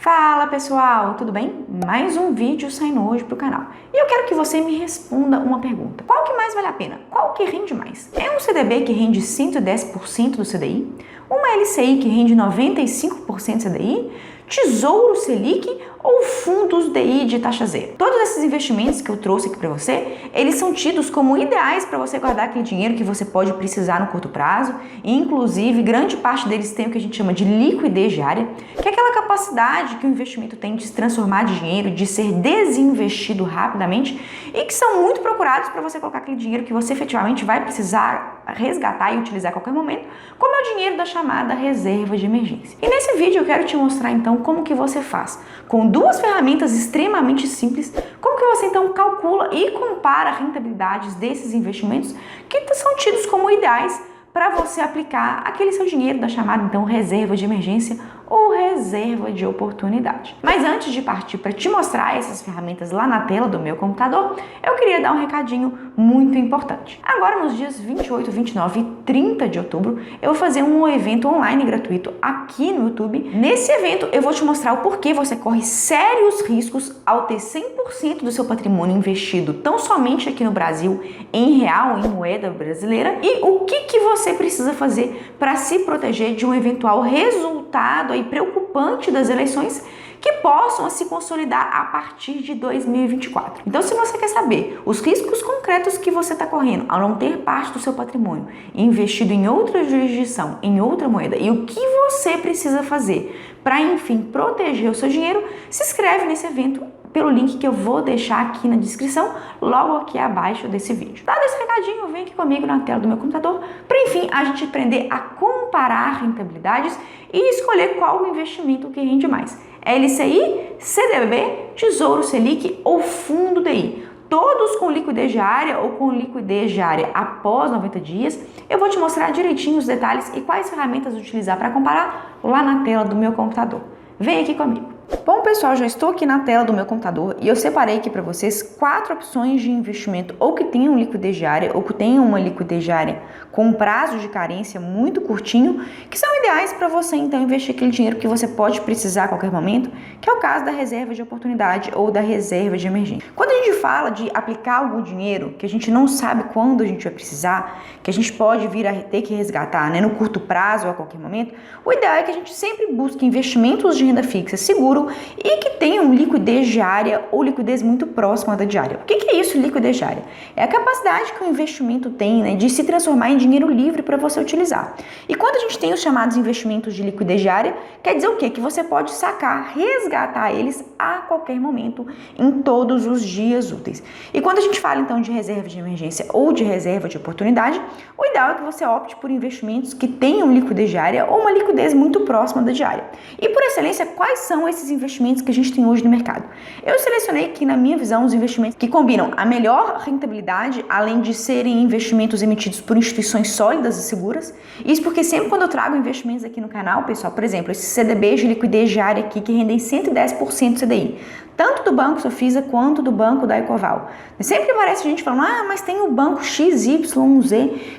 Fala pessoal, tudo bem? Mais um vídeo saindo hoje pro canal. E eu quero que você me responda uma pergunta. Qual que mais vale a pena? Qual que rende mais? É um CDB que rende 110% do CDI? Uma LCI que rende 95% do CDI? Tesouro Selic ou fundos DI de taxa zero? Todos esses investimentos que eu trouxe aqui para você, eles são tidos como ideais para você guardar aquele dinheiro que você pode precisar no curto prazo, e inclusive grande parte deles tem o que a gente chama de liquidez diária, que é aquela capacidade que o investimento tem de se transformar de dinheiro, de ser desinvestido rapidamente, e que são muito procurados para você colocar aquele dinheiro que você efetivamente vai precisar resgatar e utilizar a qualquer momento, como é o dinheiro da chamada reserva de emergência. E nesse vídeo eu quero te mostrar então como que você faz, com duas ferramentas extremamente simples, como que você então calcula e compara rentabilidades desses investimentos que são tidos como ideais para você aplicar aquele seu dinheiro da chamada então reserva de emergência ou reserva de oportunidade. Mas antes de partir para te mostrar essas ferramentas lá na tela do meu computador, eu queria dar um recadinho muito importante. Agora nos dias 28, 29 e 30 de outubro, eu vou fazer um evento online gratuito aqui no YouTube. Nesse evento eu vou te mostrar o porquê você corre sérios riscos ao ter 100% do seu patrimônio investido tão somente aqui no Brasil em real, em moeda brasileira, e o que você precisa fazer para se proteger de um eventual resultado aí preocupante das eleições que possam se consolidar a partir de 2024. Então, se você quer saber os riscos concretos que você está correndo ao não ter parte do seu patrimônio investido em outra jurisdição, em outra moeda, e o que você precisa fazer para, enfim, proteger o seu dinheiro, se inscreve nesse evento pelo link que eu vou deixar aqui na descrição, logo aqui abaixo desse vídeo. Dado esse recadinho, vem aqui comigo na tela do meu computador, para enfim a gente aprender a comparar rentabilidades e escolher qual o investimento que rende mais. LCI, CDB, Tesouro Selic ou Fundo DI. Todos com liquidez diária ou com liquidez diária após 90 dias. Eu vou te mostrar direitinho os detalhes e quais ferramentas utilizar para comparar lá na tela do meu computador. Vem aqui comigo. Bom, pessoal, já estou aqui na tela do meu computador e eu separei aqui para vocês 4 opções de investimento ou que tenham liquidez diária ou que tenham uma liquidez diária com um prazo de carência muito curtinho, que são ideais para você então investir aquele dinheiro que você pode precisar a qualquer momento, que é o caso da reserva de oportunidade ou da reserva de emergência. Quando a gente fala de aplicar algum dinheiro que a gente não sabe quando a gente vai precisar, que a gente pode vir a ter que resgatar, né, no curto prazo ou a qualquer momento, o ideal é que a gente sempre busque investimentos de renda fixa seguro e que tenham liquidez diária ou liquidez muito próxima da diária. O que é isso, liquidez diária? É a capacidade que o investimento tem, né, de se transformar em dinheiro livre para você utilizar. E quando a gente tem os chamados investimentos de liquidez diária, quer dizer o quê? Que você pode sacar, resgatar eles a qualquer momento, em todos os dias úteis. E quando a gente fala então de reserva de emergência ou de reserva de oportunidade, o ideal é que você opte por investimentos que tenham liquidez diária ou uma liquidez muito próxima da diária. E por excelência, quais são esses investimentos que a gente tem hoje no mercado? Eu selecionei aqui, na minha visão, os investimentos que combinam a melhor rentabilidade, além de serem investimentos emitidos por instituições sólidas e seguras. Isso porque sempre quando eu trago investimentos aqui no canal, pessoal, por exemplo, esses CDBs de liquidez diária aqui que rendem 110% do CDI, tanto do Banco Sofisa quanto do Banco da Ecoval. Sempre aparece gente falando, mas tem o Banco XYZ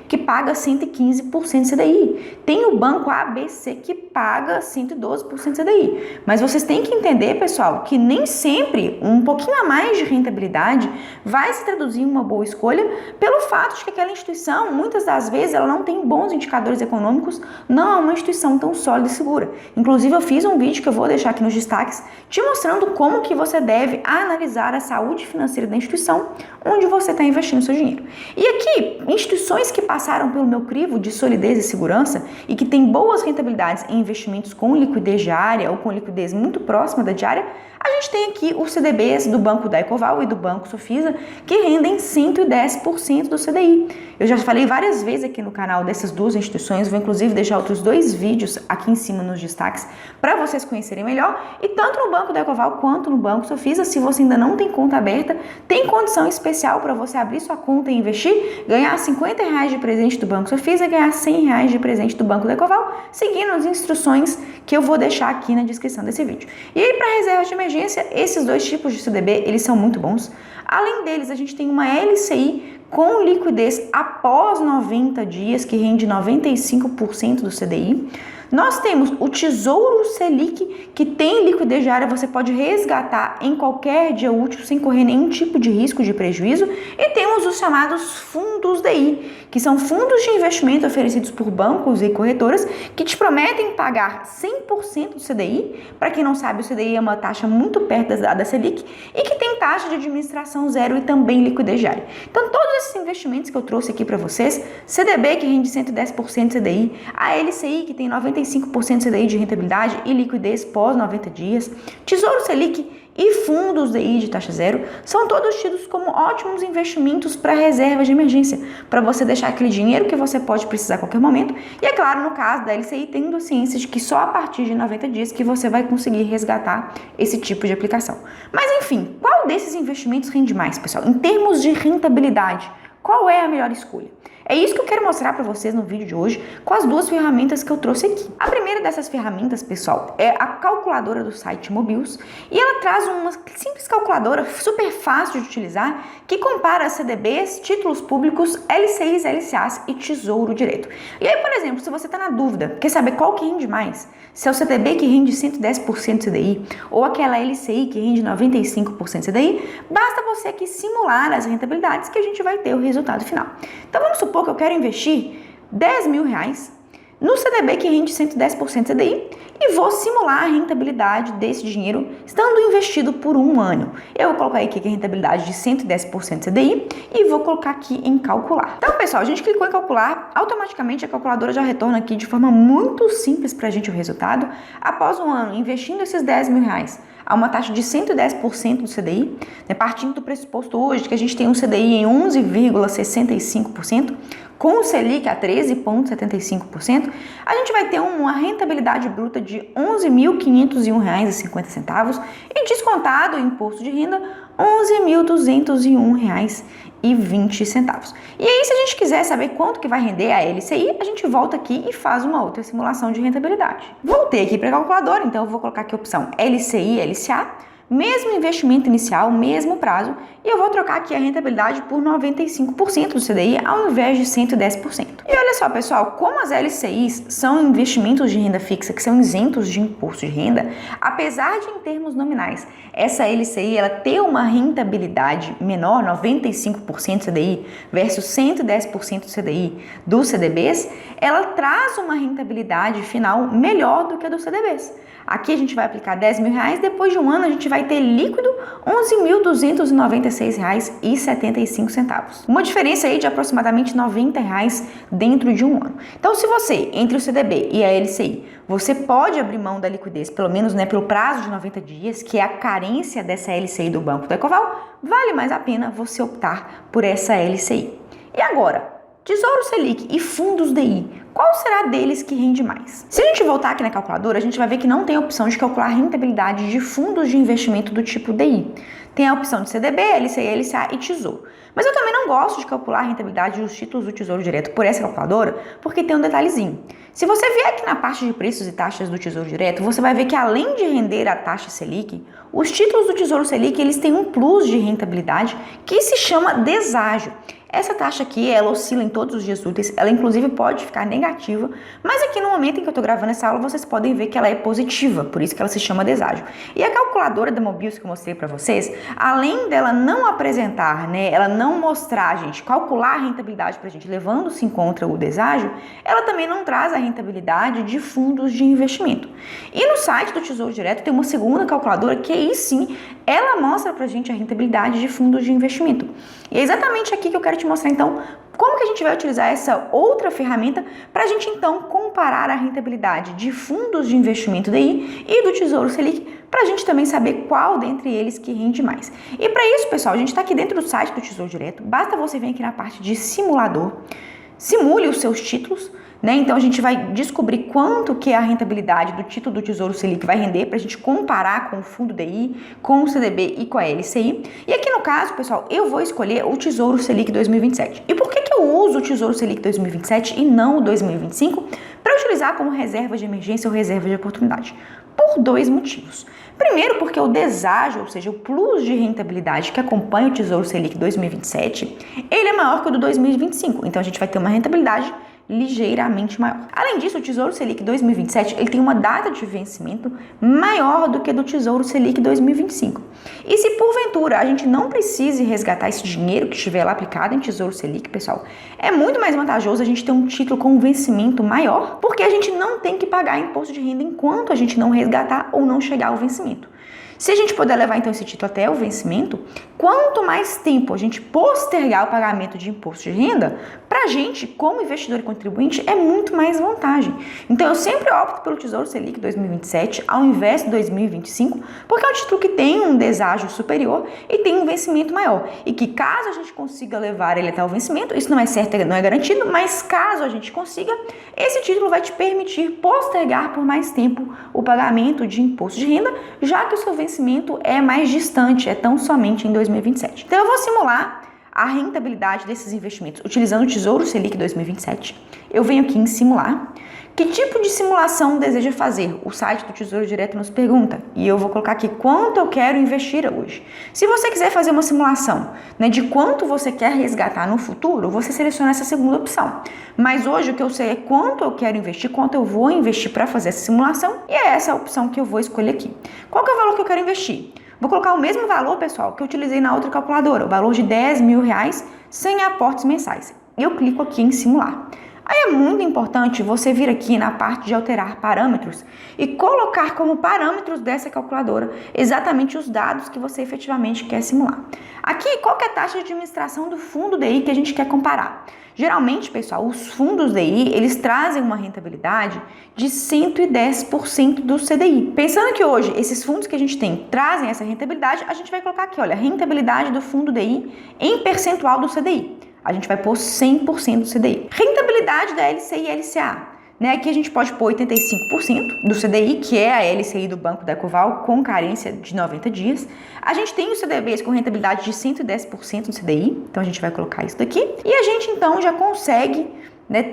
que paga 115% de CDI. Tem o Banco ABC que paga 112% de CDI. Mas vocês têm que entender, pessoal, que nem sempre um pouquinho a mais de rentabilidade vai se traduzir em uma boa escolha pelo fato de que aquela instituição, muitas das vezes, ela não tem bons indicadores econômicos, não é uma instituição tão sólida e segura. Inclusive, eu fiz um vídeo que eu vou deixar aqui nos destaques, te mostrando como que você deve analisar a saúde financeira da instituição onde você está investindo seu dinheiro. E aqui, instituições que passaram pelo meu crivo de solidez e segurança e que têm boas rentabilidades em investimentos com liquidez diária ou com liquidez muito próxima da diária, a gente tem aqui os CDBs do Banco da Ecoval e do Banco Sofisa que rendem 110% do CDI. Eu já falei várias vezes aqui no canal dessas duas instituições, vou inclusive deixar outros 2 vídeos aqui em cima nos destaques para vocês conhecerem melhor. E tanto no Banco da Ecoval quanto no Banco Sofisa, se você ainda não tem conta aberta, tem condição especial para você abrir sua conta e investir, ganhar R$50 de presente do Banco Sofisa e ganhar R$100 de presente do Banco da Ecoval, seguindo as instruções que eu vou deixar aqui na descrição desse vídeo. E aí, para reserva de emergência, esses 2 tipos de CDB, eles são muito bons. Além deles, a gente tem uma LCI com liquidez após 90 dias, que rende 95% do CDI. Nós temos o Tesouro Selic, que tem liquidez diária, você pode resgatar em qualquer dia útil sem correr nenhum tipo de risco de prejuízo. E temos os chamados fundos DI, que são fundos de investimento oferecidos por bancos e corretoras que te prometem pagar 100% do CDI. Para quem não sabe, o CDI é uma taxa muito perto da Selic e que tem taxa de administração zero e também liquidez diária. Então, todos esses investimentos que eu trouxe aqui para vocês, CDB que rende 110% de CDI, a LCI que tem 95% de CDI de rentabilidade e liquidez pós 90 dias, Tesouro Selic e fundos DI de taxa zero, são todos tidos como ótimos investimentos para reserva de emergência, para você deixar aquele dinheiro que você pode precisar a qualquer momento. E é claro, no caso da LCI, tendo ciência de que só a partir de 90 dias que você vai conseguir resgatar esse tipo de aplicação. Mas enfim, qual desses investimentos rende mais, pessoal? Em termos de rentabilidade, qual é a melhor escolha? É isso que eu quero mostrar para vocês no vídeo de hoje com as duas ferramentas que eu trouxe aqui. A primeira dessas ferramentas, pessoal, é a calculadora do site Mobius e ela traz uma simples calculadora super fácil de utilizar que compara CDBs, títulos públicos, LCIs, LCAs e Tesouro Direto. E aí, por exemplo, se você está na dúvida, quer saber qual que rende mais? Se é o CDB que rende 110% de CDI ou aquela LCI que rende 95% de CDI, basta você aqui simular as rentabilidades que a gente vai ter o resultado final. Então vamos supor que eu quero investir R$10.000 no CDB que rende 110% CDI e vou simular a rentabilidade desse dinheiro estando investido por um ano. Eu vou colocar aqui que a rentabilidade de 110% CDI e vou colocar aqui em calcular. Então, pessoal, a gente clicou em calcular, automaticamente a calculadora já retorna aqui de forma muito simples para a gente o resultado. Após um ano investindo esses R$10.000 a uma taxa de 110% do CDI, né, partindo do pressuposto hoje que a gente tem um CDI em 11,65%, com o Selic a 13,75%, a gente vai ter uma rentabilidade bruta de R$ 11.501,50 e descontado o imposto de renda R$ 11.201,20. E aí, se a gente quiser saber quanto que vai render a LCI, a gente volta aqui e faz uma outra simulação de rentabilidade. Voltei aqui para a calculadora, então eu vou colocar aqui a opção LCI, LCA, mesmo investimento inicial, mesmo prazo, e eu vou trocar aqui a rentabilidade por 95% do CDI ao invés de 110%. E olha só, pessoal, como as LCIs são investimentos de renda fixa que são isentos de imposto de renda, apesar de em termos nominais essa LCI ela ter uma rentabilidade menor, 95% do CDI versus 110% do CDI dos CDBs, ela traz uma rentabilidade final melhor do que a dos CDBs. Aqui a gente vai aplicar R$10.000, depois de um ano a gente vai ter líquido R$11.296,75. Uma diferença aí de aproximadamente R$90 dentro de um ano. Então, se você, entre o CDB e a LCI, você pode abrir mão da liquidez, pelo menos pelo prazo de 90 dias, que é a carência dessa LCI do Banco do Ecoval, vale mais a pena você optar por essa LCI. E agora, Tesouro Selic e fundos DI, qual será deles que rende mais? Se a gente voltar aqui na calculadora, a gente vai ver que não tem a opção de calcular a rentabilidade de fundos de investimento do tipo DI. Tem a opção de CDB, LCI, LCA e Tesouro. Mas eu também não gosto de calcular a rentabilidade dos títulos do Tesouro Direto por essa calculadora, porque tem um detalhezinho. Se você vier aqui na parte de preços e taxas do Tesouro Direto, você vai ver que além de render a taxa Selic, os títulos do Tesouro Selic eles têm um plus de rentabilidade que se chama deságio. Essa taxa aqui, ela oscila em todos os dias úteis, ela inclusive pode ficar negativa, mas aqui no momento em que eu estou gravando essa aula, vocês podem ver que ela é positiva, por isso que ela se chama deságio. E a calculadora da Mobius que eu mostrei para vocês, além dela não apresentar, ela não mostrar, calcular a rentabilidade para a gente, levando-se em conta o deságio, ela também não traz a rentabilidade de fundos de investimento. E no site do Tesouro Direto tem uma segunda calculadora que aí sim, ela mostra para a gente a rentabilidade de fundos de investimento. E é exatamente aqui que eu quero te mostrar então como que a gente vai utilizar essa outra ferramenta para a gente então comparar a rentabilidade de fundos de investimento DI e do Tesouro Selic para a gente também saber qual dentre eles que rende mais. E para isso, pessoal, a gente está aqui dentro do site do Tesouro Direto, basta você vir aqui na parte de simulador, simule os seus títulos, Então a gente vai descobrir quanto que é a rentabilidade do título do Tesouro Selic vai render para a gente comparar com o fundo DI, com o CDB e com a LCI. E aqui no caso, pessoal, eu vou escolher o Tesouro Selic 2027. E por que eu uso o Tesouro Selic 2027 e não o 2025? Para utilizar como reserva de emergência ou reserva de oportunidade. Por dois motivos. Primeiro, porque o deságio, ou seja, o plus de rentabilidade que acompanha o Tesouro Selic 2027, ele é maior que o do 2025. Então, a gente vai ter uma rentabilidade ligeiramente maior. Além disso, o Tesouro Selic 2027 ele tem uma data de vencimento maior do que a do Tesouro Selic 2025. E se porventura a gente não precise resgatar esse dinheiro que estiver lá aplicado em Tesouro Selic, pessoal, é muito mais vantajoso a gente ter um título com um vencimento maior, porque a gente não tem que pagar imposto de renda enquanto a gente não resgatar ou não chegar ao vencimento. Se a gente puder levar então esse título até o vencimento, quanto mais tempo a gente postergar o pagamento de imposto de renda, para a gente, como investidor e contribuinte, é muito mais vantagem. Então eu sempre opto pelo Tesouro Selic 2027 ao invés de 2025, porque é um título que tem um deságio superior e tem um vencimento maior. E que caso a gente consiga levar ele até o vencimento, isso não é certo, não é garantido, mas caso a gente consiga, esse título vai te permitir postergar por mais tempo o pagamento de imposto de renda, já que o seu vencimento é mais distante, é tão somente em 2027. Então eu vou simular a rentabilidade desses investimentos utilizando o Tesouro Selic 2027. Eu venho aqui em simular. Que tipo de simulação deseja fazer? O site do Tesouro Direto nos pergunta. E eu vou colocar aqui quanto eu quero investir hoje. Se você quiser fazer uma simulação, de quanto você quer resgatar no futuro, você seleciona essa segunda opção. Mas hoje o que eu sei é quanto eu quero investir, quanto eu vou investir para fazer essa simulação. E é essa a opção que eu vou escolher aqui. Qual que é o valor que eu quero investir? Vou colocar o mesmo valor, pessoal, que eu utilizei na outra calculadora, o valor de R$10 mil sem aportes mensais. Eu clico aqui em simular. Aí é muito importante você vir aqui na parte de alterar parâmetros e colocar como parâmetros dessa calculadora exatamente os dados que você efetivamente quer simular. Aqui, qual que é a taxa de administração do fundo DI que a gente quer comparar? Geralmente, pessoal, os fundos DI, eles trazem uma rentabilidade de 110% do CDI. Pensando que hoje esses fundos que a gente tem trazem essa rentabilidade, a gente vai colocar aqui, olha, a rentabilidade do fundo DI em percentual do CDI. A gente vai pôr 100% do CDI. Rentabilidade da LCI e LCA. Aqui a gente pode pôr 85% do CDI, que é a LCI do Banco da Ecoval, com carência de 90 dias. A gente tem os CDBs com rentabilidade de 110% do CDI, então a gente vai colocar isso daqui. E a gente então já consegue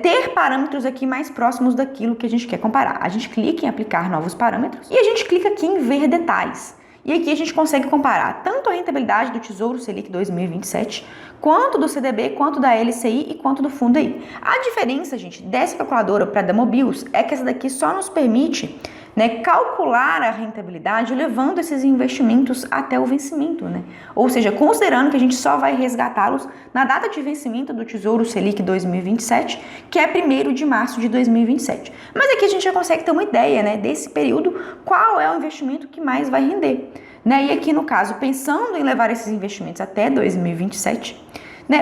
ter parâmetros aqui mais próximos daquilo que a gente quer comparar. A gente clica em aplicar novos parâmetros e a gente clica aqui em ver detalhes. E aqui a gente consegue comparar tanto a rentabilidade do Tesouro Selic 2027, quanto do CDB, quanto da LCI e quanto do fundo DI. A diferença, gente, dessa calculadora para a da Mobius é que essa daqui só nos permite calcular a rentabilidade levando esses investimentos até o vencimento, Ou seja, considerando que a gente só vai resgatá-los na data de vencimento do Tesouro Selic 2027, que é 1º de março de 2027. Mas aqui a gente já consegue ter uma ideia, desse período, qual é o investimento que mais vai render. E aqui no caso, pensando em levar esses investimentos até 2027,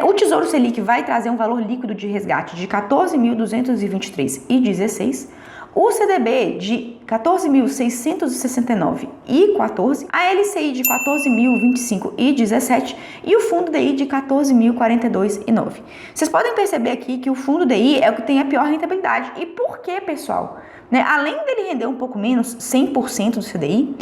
o Tesouro Selic vai trazer um valor líquido de resgate de 14.223,16, o CDB de 14.669,14, a LCI de 14.025,17 e o fundo DI de 14.042,9. Vocês podem perceber aqui que o fundo DI é o que tem a pior rentabilidade. E por quê, pessoal? Além dele render um pouco menos, 100% do CDI,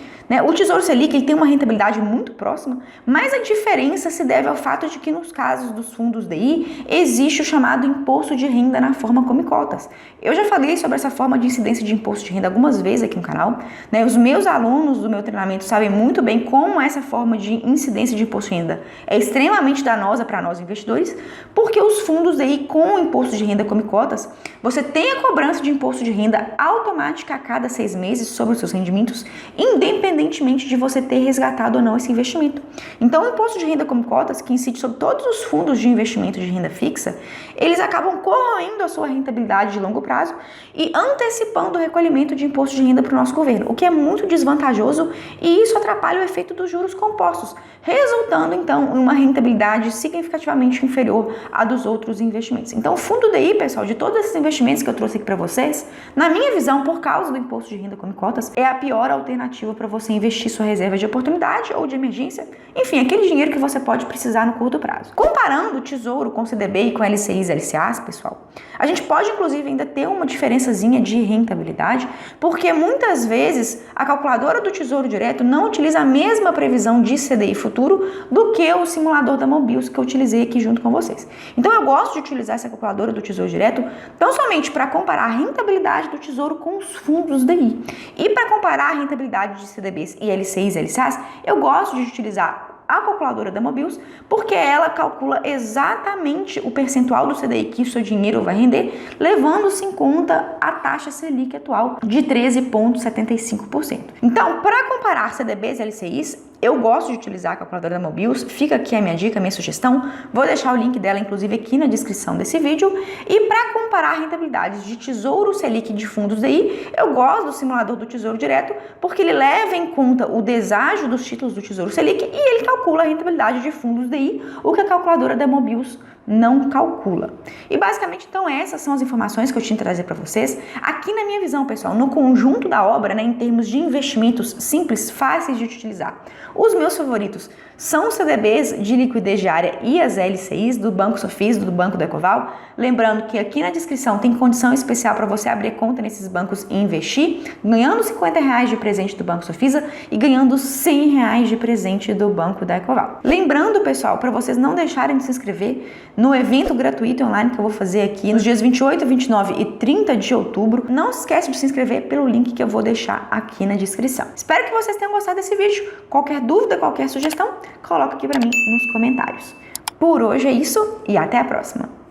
o Tesouro Selic ele tem uma rentabilidade muito próxima, mas a diferença se deve ao fato de que nos casos dos fundos DI existe o chamado imposto de renda na forma come cotas. Eu já falei sobre essa forma de incidência de imposto de renda algumas vezes aqui no canal. Os meus alunos do meu treinamento sabem muito bem como essa forma de incidência de imposto de renda é extremamente danosa para nós investidores, porque os fundos DI com imposto de renda come cotas, você tem a cobrança de imposto de renda automática a cada 6 meses sobre os seus rendimentos, independentemente de você ter resgatado ou não esse investimento. Então, o imposto de renda come cotas, que incide sobre todos os fundos de investimento de renda fixa, eles acabam corroendo a sua rentabilidade de longo prazo e antecipando o recolhimento de imposto de renda para o nosso governo, o que é muito desvantajoso e isso atrapalha o efeito dos juros compostos, resultando então em uma rentabilidade significativamente inferior à dos outros investimentos. Então, o fundo DI, pessoal, de todos esses investimentos que eu trouxe aqui para vocês, na minha visão, por causa do imposto de renda come cotas, é a pior alternativa para você investir sua reserva de oportunidade ou de emergência, enfim, aquele dinheiro que você pode precisar no curto prazo. Comparando o Tesouro com o CDB e com LCIs e LCAs, pessoal, a gente pode inclusive ainda ter uma diferençazinha de rentabilidade, porque muitas vezes a calculadora do Tesouro Direto não utiliza a mesma previsão de CDI futuro do que o simulador da Mobius que eu utilizei aqui junto com vocês. Então eu gosto de utilizar essa calculadora do Tesouro Direto tão somente para comparar a rentabilidade do Tesouro com os fundos DI. E para comparar a rentabilidade de CDBs e LCIs e LCAs, eu gosto de utilizar a calculadora da Mobius, porque ela calcula exatamente o percentual do CDI que o seu dinheiro vai render, levando-se em conta a taxa Selic atual de 13,75%. Então, para comparar CDBs e LCIs, eu gosto de utilizar a calculadora da Mobius, fica aqui a minha dica, a minha sugestão, vou deixar o link dela inclusive aqui na descrição desse vídeo. E para comparar rentabilidades de Tesouro Selic e de fundos DI, eu gosto do simulador do Tesouro Direto, porque ele leva em conta o deságio dos títulos do Tesouro Selic e ele calcula a rentabilidade de fundos DI, o que a calculadora da Mobius não calcula. E basicamente, então, essas são as informações que eu tinha que trazer para vocês. Aqui na minha visão, pessoal, no conjunto da obra, né, em termos de investimentos simples, fáceis de utilizar, os meus favoritos são os CDBs de liquidez diária e as LCIs do Banco Sofis, do Banco do Ecoval. Lembrando que aqui na descrição tem condição especial para você abrir conta nesses bancos e investir, ganhando R$50 de presente do Banco Sofisa e ganhando R$100 de presente do Banco da Ecoval. Lembrando, pessoal, para vocês não deixarem de se inscrever no evento gratuito online que eu vou fazer aqui nos dias 28, 29 e 30 de outubro. Não se esquece de se inscrever pelo link que eu vou deixar aqui na descrição. Espero que vocês tenham gostado desse vídeo. Qualquer dúvida, qualquer sugestão, coloca aqui para mim nos comentários. Por hoje é isso e até a próxima!